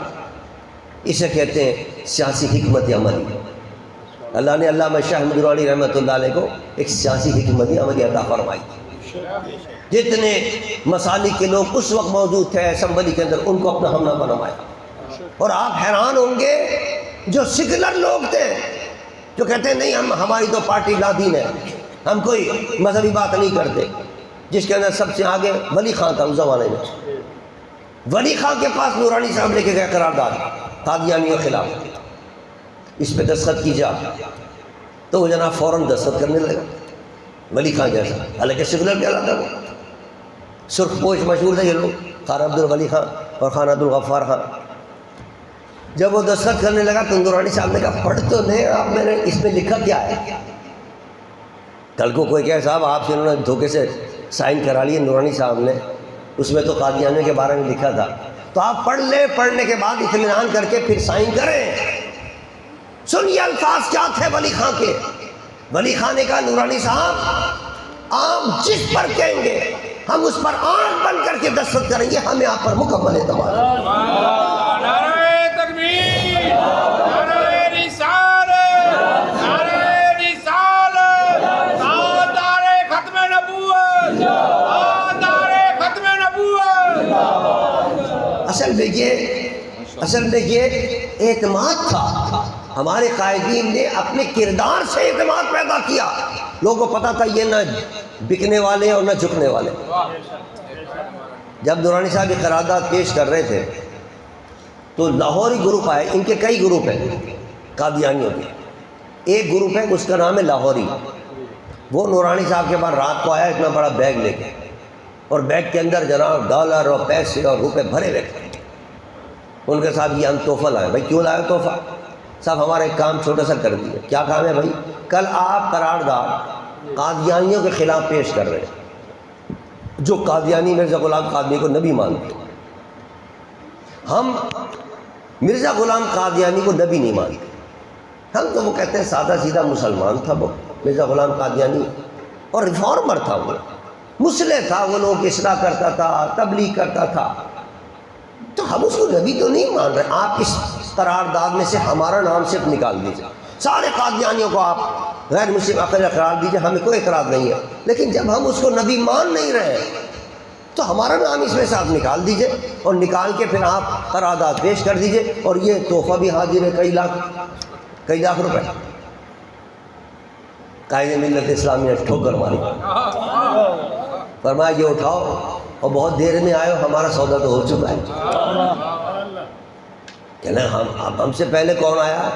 اسے کہتے ہیں سیاسی حکمت عملی. اللہ نے علامہ شاہ احمد درانی رحمۃ اللہ علیہ کو ایک سیاسی حکمت عملی عطا فرمائی. جتنے مسالک کے لوگ اس وقت موجود تھے اسمبلی کے اندر ان کو اپنا ہم نامہ بنوایا. اور آپ حیران ہوں گے جو سیکولر لوگ تھے جو کہتے ہیں نہیں ہماری تو پارٹی لا دین ہے، ہم کوئی مذہبی بات نہیں کرتے، جس کے اندر سب سے آگے ولی خان تھا اس زمانے میں. ولی خان کے پاس نورانی صاحب لے کے گئے قرارداد قادیانیوں کے خلاف، اس پہ دستخط کیجیے آپ، تو وہ جناب فوراً دستخط کرنے لگا ولی خان جیسا. حالانکہ سیکولر بھی الگ تھا، وہ سرخ پوش مشہور تھے یہ لوگ، خان عبد الولی خان اور خان عبد الغفار خان. جب وہ دستخط کرنے لگا تو نورانی صاحب نے کہا پڑھ تو نہیں آپ، میں نے اس میں لکھا کیا ہے؟ کل کو کوئی کہے صاحب آپ سے انہوں نے دھوکے سے سائن کرا لیے نورانی صاحب نے، اس میں تو قادیانیوں کے بارے میں لکھا تھا، تو آپ پڑھ لیں، پڑھنے کے بعد اطمینان کر کے پھر سائن کریں. سنیے الفاظ کیا تھے ولی خان کے. ولی خان نے کہا نورانی صاحب آپ جس پر کہیں گے ہم اس پر آنکھ بند کر کے دستخط کریں گے، ہمیں آپ پر مکمل اعتماد ہے. اصل میں یہ اعتماد تھا. ہمارے قائدین نے اپنے کردار سے اعتماد پیدا کیا. لوگوں کو پتا تھا یہ نہ بکنے والے اور نہ جھکنے والے. جب نورانی صاحب یہ قرارداد پیش کر رہے تھے تو لاہوری گروپ آئے، ان کے کئی گروپ ہیں قادیانیوں کے. ایک گروپ ہے اس کا نام ہے لاہوری، وہ نورانی صاحب کے بعد رات کو آیا اتنا بڑا بیگ لے کے، اور بیگ کے اندر جناب ڈالر اور پیسے اور روپے بھرے ہوئے تھے. ان کے صاحب یہ ہم تحفہ لائے. بھائی کیوں لائے تحفہ؟ صاحب ہمارا ایک کام چھوٹا سا کر دیے. کیا کام ہے بھائی؟ کل آپ قرارداد قادیانیوں کے خلاف پیش کر رہے ہیں، جو قادیانی مرزا غلام قادری کو نبی مانتے. ہم مرزا غلام قادیانی کو نبی نہیں مانتے، ہم تو وہ کہتے ہیں سادہ سیدھا مسلمان تھا وہ مرزا غلام قادیانی، اور ریفارمر تھا، وہ مصلح تھا، وہ لوگ اصلاح کرتا تھا، تبلیغ کرتا تھا. تو ہم اس کو نبی تو نہیں مان رہے. آپ اس قرارداد میں سے ہمارا نام صرف نکال دیجیے، سارے قادیانیوں کو آپ غیر مسلم عقیدہ قرار دیجیے، ہمیں کوئی اعتراض نہیں ہے. لیکن جب ہم اس کو نبی مان نہیں رہے تو ہمارا نام اس میں سے آپ نکال دیجیے، اور نکال کے پھر آپ قرارداد پیش کر دیجیے. اور یہ تحفہ بھی حاضر ہے، کئی لاکھ روپے. قائد ملت اسلامی نے ٹھوکر ماری، فرمایا یہ اٹھاؤ اور بہت دیر میں آئے، ہمارا سودا تو ہو چکا ہے. کہنا ہم سے پہلے کون آیا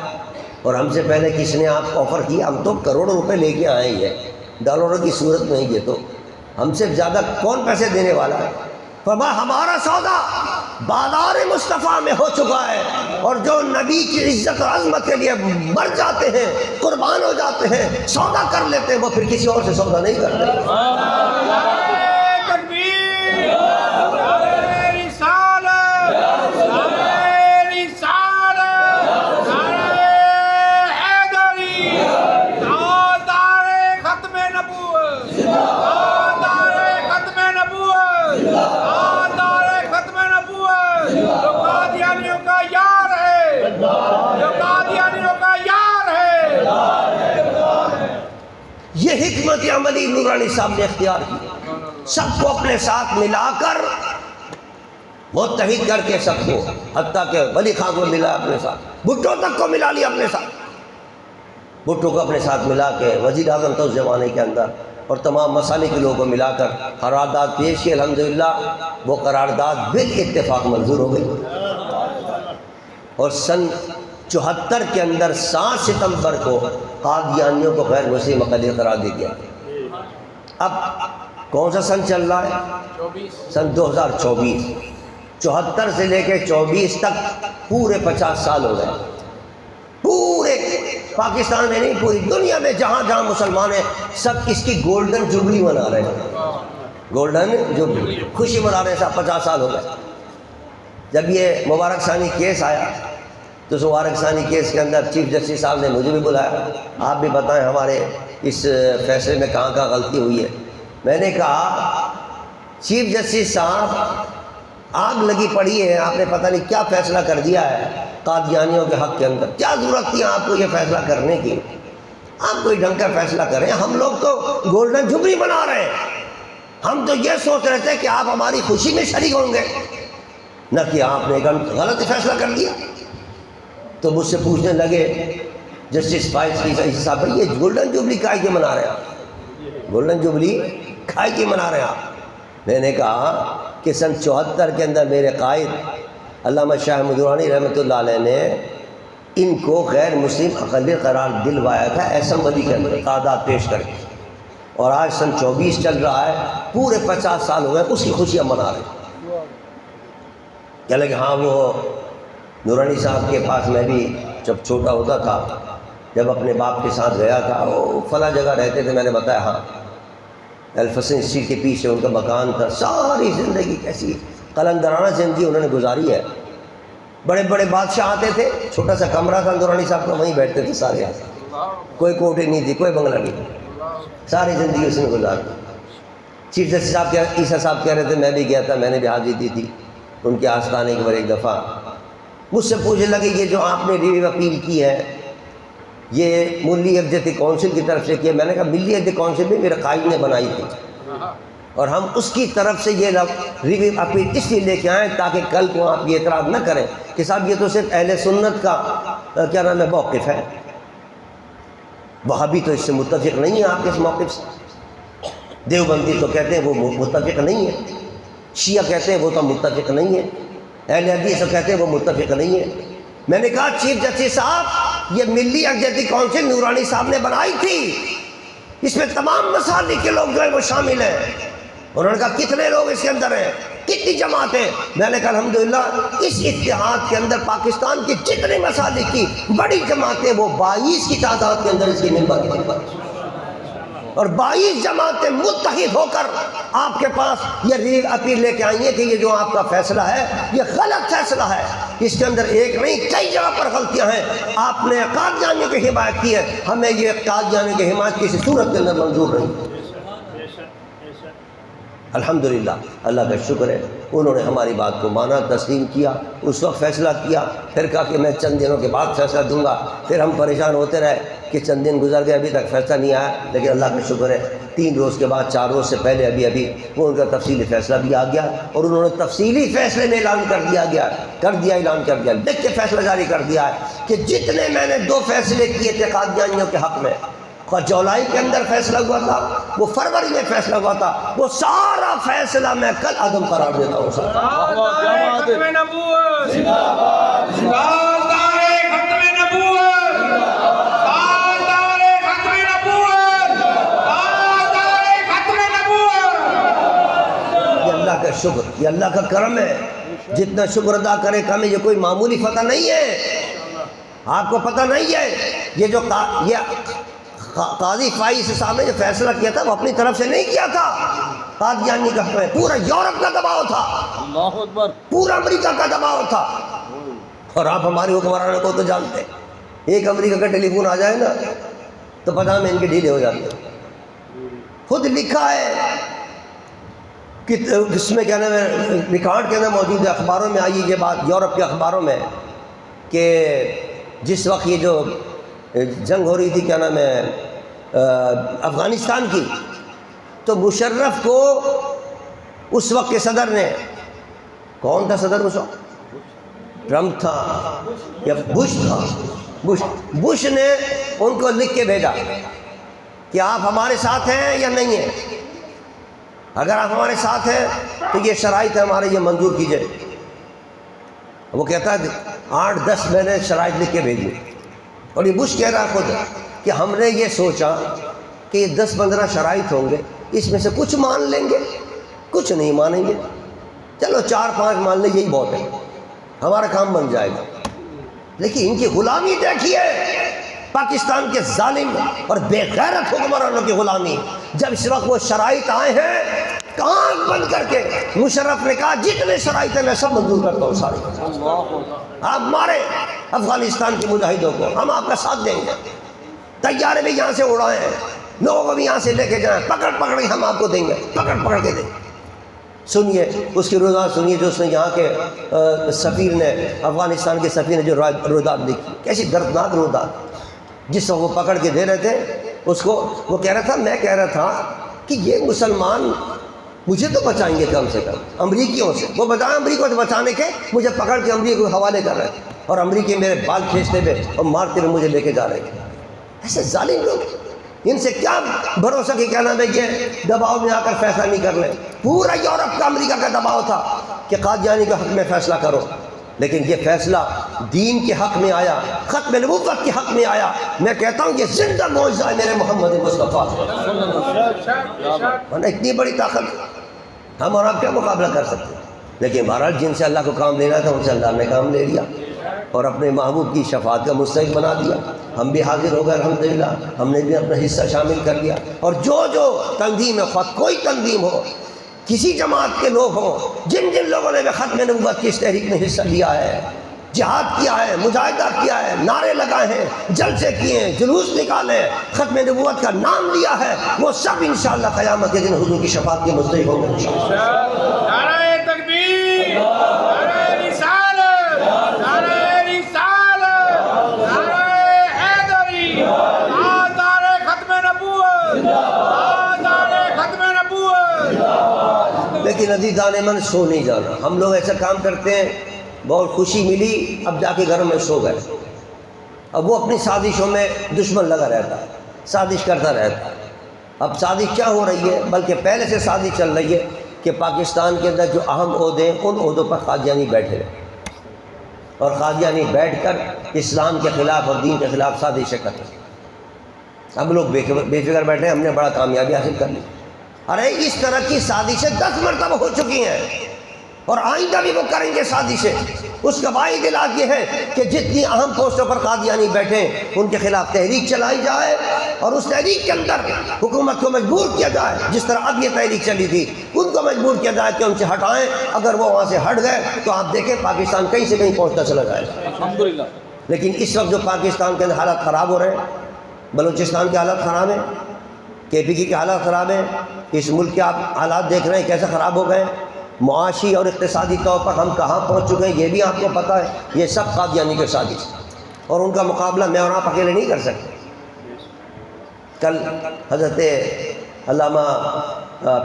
اور ہم سے پہلے کس نے آپ کو آفر کیا؟ ہم تو کروڑوں روپے لے کے آئے ہیں، ڈالروں کی صورت میں یہ تو ہم سے زیادہ کون پیسے دینے والا ہے؟ فرمایا ہمارا سودا بازار مصطفیٰ میں ہو چکا ہے، اور جو نبی کی عزت اور عظمت کے لیے مر جاتے ہیں، قربان ہو جاتے ہیں، سودا کر لیتے ہیں، وہ پھر کسی اور سے سودا نہیں کرتے. یہ حکمت عملی نورانی صاحب نے اختیار کی، سب کو اپنے ساتھ ملا کر متحد کر کے سب کو، حتیٰ کہ ولی خان کو ملا اپنے ساتھ، بھٹو تک کو ملا لیا اپنے ساتھ، بھٹو کو اپنے ساتھ ملا کے وزیر اعظم تھا اس زمانے کے اندر، اور تمام مسالے کے لوگوں کو ملا کر قرارداد پیش کی۔ الحمدللہ وہ قرارداد بالاتفاق منظور ہو گئی، اور سن 74 کے اندر 7 ستمبر کو قادیانیوں کو غیر مسلم اقلیت قرار دے دیا۔ اب کون سا سن چل رہا ہے؟ سن 2024۔ 74 سے لے کے 24 تک پورے 50 سال ہو گئے، پورے پاکستان میں نہیں پوری دنیا میں جہاں جہاں مسلمان ہیں سب اس کی گولڈن جوبلی منا رہے ہیں، گولڈن جوبلی، خوشی منا رہے ہیں، سب 50 سال ہو گئے۔ جب یہ مبارک ثانی کیس آیا تو اس مبارک ثانی کیس کے اندر چیف جسٹس صاحب نے مجھے بھی بلایا، آپ بھی بتائیں ہمارے اس فیصلے میں کہاں کہاں غلطی ہوئی ہے۔ میں نے کہا چیف جسٹس صاحب آگ لگی پڑی ہے، آپ نے پتہ نہیں کیا فیصلہ کر دیا ہے قادیانیوں کے حق کے اندر، کیا ضرورت تھی آپ کو یہ فیصلہ کرنے کی؟ آپ کوئی ڈھنگ کا فیصلہ کریں، ہم لوگ تو گولڈن جوبلی منا رہے ہیں، ہم تو یہ سوچ رہے تھے کہ آپ ہماری خوشی میں شریک ہوں گے، نہ کہ آپ نے غلط فیصلہ کر لیا۔ تو مجھ سے پوچھنے لگے جسٹس فائز صاحب یہ گولڈن جوبلی کائے کے منا رہے ہیں آپ؟ گولڈن جوبلی کائے کے منا رہے ہیں آپ؟ میں نے کہا کہ سن 74 کے اندر میرے قائد علامہ شاہ مدورانی رحمۃ اللہ علیہ نے ان کو غیر مسلم اقلیت قرار دلوایا تھا اسمبلی کے اندر قرارداد پیش کر کے، اور آج سن 24 چل رہا ہے، پورے 50 سال ہو گئے، اس کی خوشیاں منا رہے ہیں۔ کہنے کہ ہاں وہ نورانی صاحب کے پاس میں بھی جب چھوٹا ہوتا تھا، جب اپنے باپ کے ساتھ گیا تھا، وہ فلاں جگہ رہتے تھے، میں نے بتایا ہاں الفسن اسٹریٹ کے پیچھے ان کا مکان تھا۔ ساری زندگی کیسی قلندرانہ زندگی انہوں نے گزاری ہے، بڑے بڑے بادشاہ آتے تھے، چھوٹا سا کمرہ تھا نورانی صاحب کا، وہیں بیٹھتے تھے سارے، کوئی کوٹھی نہیں تھی، کوئی بنگلہ نہیں تھا، ساری زندگی اس نے گزار دی۔ چیف جسٹس صاحب عیسیٰ صاحب کہہ رہے تھے، میں بھی گیا تھا، میں نے بھی حاضری دی تھی ان کے آستانے کے پر ایک دفعہ۔ مجھ سے پوچھنے لگے یہ جو آپ نے ریویو اپیل کی ہے یہ ملی یکجہتی کونسل کی طرف سے کی ہے؟ میں نے کہا ملی یکجہتی کونسل بھی میرے قائد نے بنائی تھی، اور ہم اس کی طرف سے یہ ریویو اپیل اس لیے لے کے آئیں تاکہ کل کو آپ یہ اعتراض نہ کریں کہ صاحب یہ تو صرف اہل سنت کا کیا نام ہے موقف ہے، وہابی تو اس سے متفق نہیں ہے آپ کے اس موقف سے، دیوبندی تو کہتے ہیں وہ متفق نہیں ہے، شیعہ کہتے ہیں وہ تو متفق نہیں ہے، اہل حدیث تو کہتے ہیں وہ متفق نہیں ہے۔ میں نے کہا چیف جسٹس صاحب یہ ملی یکجہتی کونسل نورانی صاحب نے بنائی تھی، اس میں تمام مسالک کے لوگ جو ہیں وہ شامل ہیں۔ انہوں نے کہا کتنے لوگ اس کے اندر ہیں، کتنی جماعتیں؟ میں نے کہا الحمدللہ اس اتحاد کے اندر پاکستان کی جتنے مسالک کی بڑی جماعتیں وہ 22 کی تعداد کے اندر اس کی ممبر کی، اور 22 جماعتیں متحد ہو کر آپ کے پاس یہ ریویو اپیل لے کے آئی ہیں کہ یہ جو آپ کا فیصلہ ہے یہ غلط فیصلہ ہے، اس کے اندر ایک نہیں کئی جگہ پر غلطیاں ہیں، آپ نے قادیانیوں کی حمایت کی ہے، ہمیں یہ قادیانیوں کی حمایت کسی صورت کے اندر منظور نہیں۔ الحمدللہ اللہ کا شکر ہے انہوں نے ہماری بات کو مانا، تسلیم کیا، اس وقت فیصلہ کیا، پھر کہا کہ میں چند دنوں کے بعد فیصلہ دوں گا، پھر ہم پریشان ہوتے رہے کہ چند دن گزر گئے ابھی تک فیصلہ نہیں آیا، لیکن اللہ کا شکر ہے 3 روز کے بعد 4 روز سے پہلے ابھی وہ ان کا تفصیلی فیصلہ بھی آ گیا، اور انہوں نے تفصیلی فیصلے میں اعلان اعلان کر دیا لکھ کے فیصلہ جاری کر دیا ہے کہ جتنے میں نے 2 فیصلے کیے تھے قادیانیوں کے حق میں، جولائی کے اندر فیصلہ ہوا تھا، وہ فروری میں فیصلہ ہوا تھا، وہ سارا فیصلہ میں کل عدم قرار دیتا ہوں۔ یہ اللہ کا شکر، یہ اللہ کا کرم ہے، جتنا شکر ادا کرے کم ہے، یہ کوئی معمولی فتح نہیں ہے، آپ کو پتہ نہیں ہے یہ جو قاضی فائز صاحب نے جو فیصلہ کیا تھا وہ اپنی طرف سے نہیں کیا تھا، قادیانی کا پورا یورپ کا دباؤ تھا، اللہ اکبر، پورا امریکہ کا دباؤ تھا، اور آپ ہمارے حکمرانوں کو تو جانتے ہیں، ایک امریکہ کا ٹیلی فون آ جائے نا تو پتہ میں ان کے ڈھیلے ہو جاتے ہیں۔ خود لکھا ہے کہ اس میں کیا نام ہے ریکارڈ کے اندر موجود ہے، اخباروں میں آئی یہ بات، یورپ کے اخباروں میں، کہ جس وقت یہ جو جنگ ہو رہی تھی کیا نام ہے افغانستان کی، تو مشرف کو اس وقت کے صدر نے، کون تھا صدر اس وقت؟ ٹرمپ تھا یا بش تھا؟ بش نے ان کو لکھ کے بھیجا کہ آپ ہمارے ساتھ ہیں یا نہیں ہیں، اگر آپ ہمارے ساتھ ہیں تو یہ شرائط ہے ہمارے، یہ منظور کیجئے۔ وہ کہتا ہے 8-10 میں نے شرائط لکھ کے بھیجی، اور یہ بش کہہ رہا خود کہ ہم نے یہ سوچا کہ یہ 10-15 شرائط ہوں گے، اس میں سے کچھ مان لیں گے، کچھ نہیں مانیں گے، چلو 4-5 مان لیں، یہی بہت ہے، ہمارا کام بن جائے گا۔ لیکن ان کی غلامی دیکھیے، پاکستان کے ظالم اور بے غیرت حکمرانوں کی غلامی۔ جب اس وقت وہ شرائط آئے ہیں، کان بند کر کے مشرف نے کہا جتنے شرائط ہیں میں سب منظور کرتا ہوں، سارے آپ مارے افغانستان کے مجاہدوں کو، ہم آپ کا ساتھ دیں گے، طیارے بھی یہاں سے اڑائیں، لوگوں کو بھی یہاں سے لے کے جائیں، پکڑ کے ہم آپ کو دیں گے، پکڑ کے دیں۔ سنیے اس کی روایت سنیے جو اس نے یہاں کے سفیر نے، افغانستان کے سفیر نے جو روایت لکھی، کیسی دردناک روایت۔ جس وقت وہ پکڑ کے دے رہے تھے اس کو، وہ کہہ رہا تھا، میں کہہ رہا تھا کہ یہ مسلمان مجھے تو بچائیں گے کم سے کم امریکیوں سے، وہ بتائیں امریکوں سے بچانے کے مجھے پکڑ کے امریکہ کو حوالے کر رہے تھے، اور امریکی میرے بال کھینچتے ہوئے اور مارتے ہوئے مجھے لے کے جا رہے تھے۔ ایسے ظالم لوگ، ان سے کیا بھروسہ کہ کیا نام ہے یہ دباؤ میں آ کر فیصلہ نہیں کر لیں۔ پورا یورپ کا امریکہ کا دباؤ تھا کہ قادیانی کے حق میں فیصلہ کرو، لیکن یہ فیصلہ دین کے حق میں آیا، ختم نبوت کے حق میں آیا۔ میں کہتا ہوں یہ زندہ معجزہ ہے میرے محمد مصطفیٰ، ورنہ اتنی بڑی طاقت ہم اور آپ کیا مقابلہ کر سکتے ہیں؟ لیکن بہرحال جن سے اللہ کو کام لینا تھا ان سے اللہ نے کام لے لیا اور اپنے محبوب کی شفاعت کا مستحق بنا دیا۔ ہم بھی حاضر ہو گئے الحمدللہ، ہم نے بھی اپنا حصہ شامل کر لیا۔ اور جو تنظیم ہے، خود کوئی تنظیم ہو، کسی جماعت کے لوگ ہوں، جن لوگوں نے بھی ختم نبوت کی اس تحریک میں حصہ لیا ہے، جہاد کیا ہے، مجاہدہ کیا ہے، نعرے لگائے ہیں، جلسے کیے ہیں، جلوس نکالے، ختم نبوت کا نام لیا ہے، وہ سب انشاءاللہ قیامت کے دن حضور کی شفاعت کے مستحق ہوں گے انشاءاللہ۔ نعرہ تکبیر، نعرہ رسالت، نعرہ رسالت، نعرہ حیدری، آزار ختم نبوت، آزار ختم نبوت۔ لیکن عزیزان من سو نہیں جانا، ہم لوگ ایسا کام کرتے ہیں، بہت خوشی ملی، اب جا کے گھروں میں سو گئے، اب وہ اپنی سازشوں میں دشمن لگا رہتا ہے، سازش کرتا رہتا ہے۔ اب سازش کیا ہو رہی ہے، بلکہ پہلے سے سازش چل رہی ہے کہ پاکستان کے اندر جو اہم عہدے ہیں ان عہدوں پر قادیانی بیٹھے ہیں، اور قادیانی بیٹھ کر اسلام کے خلاف اور دین کے خلاف سازشیں کرتے ہیں۔ اب لوگ بے فکر بیٹھے ہیں، ہم نے بڑا کامیابی حاصل کر لی۔ ارے اس طرح کی سازشیں 10 مرتبہ ہو چکی ہیں، اور آئندہ بھی وہ کریں گے سازشیں۔ اس کا واحد علاج یہ ہے کہ جتنی اہم پوسٹوں پر قادیانی بیٹھے ہیں ان کے خلاف تحریک چلائی جائے، اور اس تحریک کے اندر حکومت کو مجبور کیا جائے، جس طرح اب یہ تحریک چلی تھی ان کو مجبور کیا جائے کہ ان سے ہٹائیں۔ اگر وہ وہاں سے ہٹ گئے تو آپ دیکھیں پاکستان کہیں سے کہیں پہنچتا چلا جائے گا الحمدللہ۔ لیکن اس وقت جو پاکستان کے حالات خراب ہو رہے ہیں، بلوچستان کے حالات خراب ہیں، KPK کے حالات خراب ہیں، اس ملک کے آپ حالات دیکھ رہے ہیں کیسے خراب ہو گئے، معاشی اور اقتصادی طور پر ہم کہاں پہنچ چکے ہیں یہ بھی آپ کو پتہ ہے۔ یہ سب قادیانی کے سازش، اور ان کا مقابلہ میں اور آپ اکیلے نہیں کر سکتے۔ کل حضرت علامہ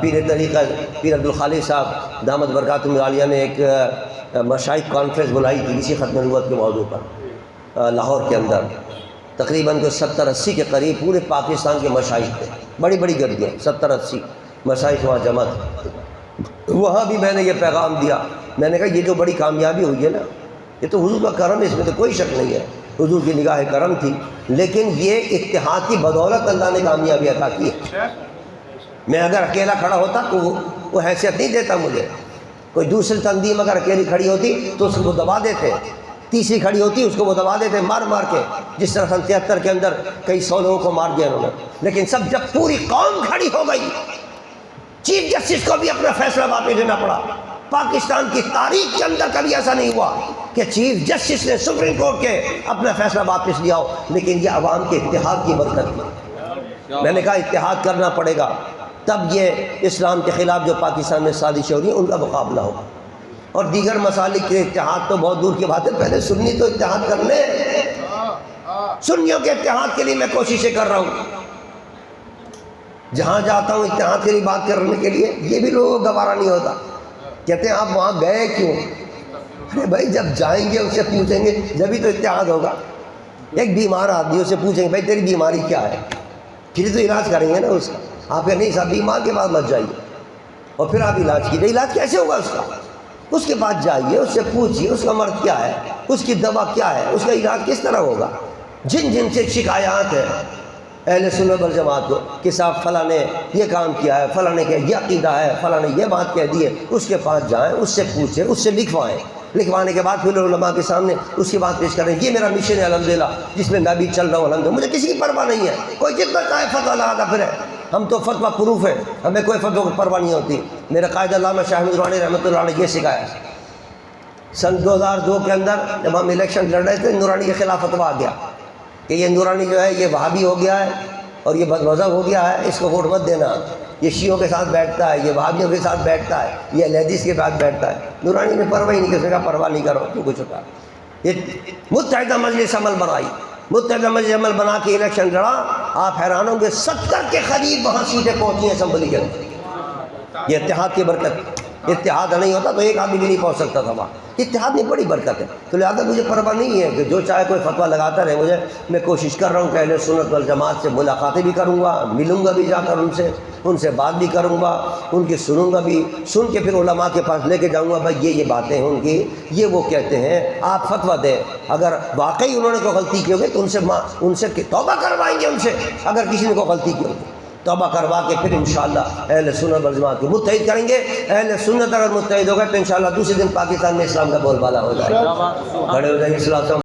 پیر طریقہ پیر عبدالخالق صاحب دامت برکاتہم العالیہ نے ایک مشائخ کانفرنس بلائی تھی اسی ختم نبوت کے موضوع پر لاہور کے اندر۔ تقریباً 70-80 کے قریب پورے پاکستان کے مشائخ تھے، بڑی بڑی گردیاں، 70-80 مشائخ وہاں جمع تھے۔ وہاں بھی میں نے یہ پیغام دیا، میں نے کہا یہ جو بڑی کامیابی ہوئی ہے نا، یہ تو حضور کا کرم ہے، اس میں تو کوئی شک نہیں ہے، حضور کی نگاہ کرم تھی، لیکن یہ اتحاد کی بدولت اللہ نے کامیابی عطا کی ہے۔ میں اگر اکیلا کھڑا ہوتا تو وہ حیثیت نہیں دیتا مجھے، کوئی دوسری تنظیم اگر اکیلی کھڑی ہوتی تو اس کو دبا دیتے، تیسری کھڑی ہوتی اس کو وہ دبا دیتے مار مار کے، جس طرح 73 کے اندر کئی 100 لوگوں کو مار دیا انہوں نے۔ لیکن سب جب پوری قوم کھڑی ہو گئی، چیف جسٹس کو بھی اپنا فیصلہ واپس لینا پڑا۔ پاکستان کی تاریخ کے اندر کبھی ایسا نہیں ہوا کہ چیف جسٹس نے سپریم کورٹ کے اپنا فیصلہ واپس لیا ہو، لیکن یہ عوام کے اتحاد کی برکت تھی۔ میں نے کہا اتحاد کرنا پڑے گا، تب یہ اسلام کے خلاف جو پاکستان میں سازشیں ہو رہی ہیں ان کا مقابلہ ہوگا۔ اور دیگر مسالک کے اتحاد تو بہت دور کی بات ہے، پہلے سنی تو اتحاد کر لیں۔ سنیوں کے اتحاد کے لیے میں کوششیں کر رہا ہوں، جہاں جاتا ہوں اتحاد کے لیے بات کرنے کے لیے، یہ بھی لوگوں کو گوارا نہیں ہوتا. کہتے ہیں آپ وہاں گئے کیوں؟ ارے بھائی جب جائیں گے اس سے پوچھیں گے جبھی تو اتحاد ہوگا. ایک بیمار آدمی اس سے پوچھیں گے بھائی تیری بیماری کیا ہے، پھر تو علاج کریں گے نا اس کا. آپ کہیں نہیں صاحب بیمار کے بعد مت جائیے اور پھر آپ علاج کیجیے. علاج کیسے ہوگا اس کا؟ اس کے بعد جائیے، اس سے پوچھیے اس کا مرض کیا ہے، اس کی دوا کیا ہے، اس کا علاج کس طرح ہوگا. جن جن سے شکایات ہیں اہل سنت والجماعت کو کہ صاحب فلاں نے یہ کام کیا ہے، فلاں نے یہ عقیدہ ہے، فلاں نے یہ بات کہہ دی ہے، اس کے پاس جائیں، اس سے پوچھیں، اس سے لکھوائیں. لکھوانے کے بعد پھر علماء کے سامنے اس کی بات پیش کریں. یہ میرا مشن ہے الحمدللہ جس میں میں بھی چل رہا ہوں الحمدللہ. مجھے کسی کی پرواہ نہیں ہے، کوئی جتنا چاہے فتویٰ لگاتا پھرے. ہم تو فتویٰ پروف ہے، ہمیں کوئی فتویٰ کی پرواہ نہیں ہوتی. میرے قائد علامہ شاہ احمد نورانی رحمۃ اللہ نے یہ سکھایا. سن 2002 کے اندر جب ہم الیکشن لڑ رہے تھے، نورانی کے خلاف فتویٰ آ گیا کہ یہ نورانی جو ہے یہ وہابی ہو گیا ہے اور یہ بد مذہب ہو گیا ہے، اس کو ووٹ مت دینا. یہ شیعوں کے ساتھ بیٹھتا ہے، یہ وہابیوں کے ساتھ بیٹھتا ہے، یہ اہل حدیث کے ساتھ بیٹھتا ہے. نورانی نے پرواہ ہی نہیں، کسی کا پرواہ نہیں کرو تو کچھ ہوتا. یہ متحدہ مجلس عمل بنائی، متحدہ مجلس عمل بنا کے الیکشن لڑا. آپ حیران ہوں گے 70 کے قریب وہاں سیٹیں پہنچی ہیں اسمبلی کے اندر. یہ اتحاد کی برکت. اتحاد نہیں ہوتا تو ایک آدمی بھی نہیں پہنچ سکتا تھا وہاں. اتحاد میں بڑی برکت ہے. تو لہٰذا مجھے پرواہ نہیں ہے کہ جو چاہے کوئی فتویٰ لگاتا رہے. میں کوشش کر رہا ہوں کہ اہل سنت والجماعت سے ملاقاتیں بھی کروں گا، ملوں گا بھی جا کر ان سے بات بھی کروں گا، ان کی سنوں گا بھی. سن کے پھر علماء کے پاس لے کے جاؤں گا بھائی یہ باتیں ہیں ان کی، یہ وہ کہتے ہیں، آپ فتویٰ دیں. اگر واقعی انہوں نے کوئی غلطی کی ہوگی تو ان سے توبہ کروائیں گے. ان سے اگر کسی نے کوئی غلطی کی ہوگی توبہ کروا کے پھر انشاءاللہ اہل سنت والجماعت کو متحد کریں گے. اہل سنت اگر متحد ہوگا تو انشاءاللہ دوسرے دن پاکستان میں اسلام کا بول بالا ہو جائے گا. کھڑے ہو جائیں گے.